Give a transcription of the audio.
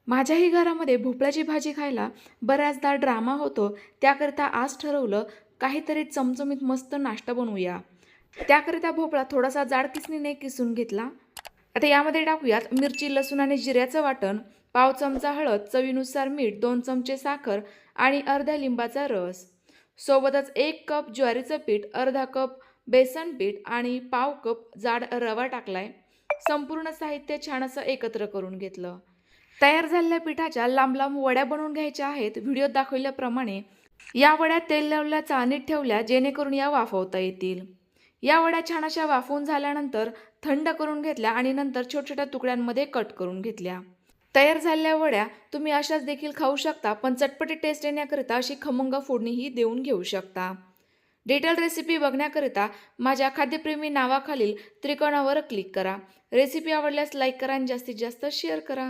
माझ्याही घरामध्ये भोपळ्याची भाजी खायला बऱ्याचदा ड्रामा होतो. त्याकरिता आज ठरवलं काहीतरी चमचमीत मस्त नाश्ता बनवूया. त्याकरिता भोपळा थोडासा जाड किसणीने किसून घेतला. आता यामध्ये टाकूयात मिरची, लसूण आणि जिऱ्याचं वाटण, पाव चमचा हळद, चवीनुसार मीठ, 2 चमचे साखर आणि अर्ध्या लिंबाचा रस. सोबतच 1 कप ज्वारीचं पीठ, अर्धा कप बेसन पीठ आणि पाव कप जाड रवा टाकलाय. संपूर्ण साहित्य छान असं एकत्र करून घेतलं. तयार झालेल्या पिठाच्या लांब लांब वड्या बनवून घ्यायच्या आहेत व्हिडिओत दाखवल्याप्रमाणे. या वड्या तेल लावल्या चाळणीत ठेवल्या जेणेकरून या वाफवता येतील. या वड्या छान अशा वाफवून झाल्यानंतर थंड करून घेतल्या आणि नंतर छोट्या छोट्या तुकड्यांमध्ये कट करून घेतल्या. तयार झालेल्या वड्या तुम्ही अशाच देखील खाऊ शकता, पण चटपटी टेस्ट येण्याकरिता अशी खमंग फोडणीही देऊन घेऊ शकता. डिटेल रेसिपी बघण्याकरिता माझ्या खाद्यप्रेमी नावाखालील त्रिकोणावर क्लिक करा. रेसिपी आवडल्यास लाईक करा आणि जास्तीत जास्त शेअर करा.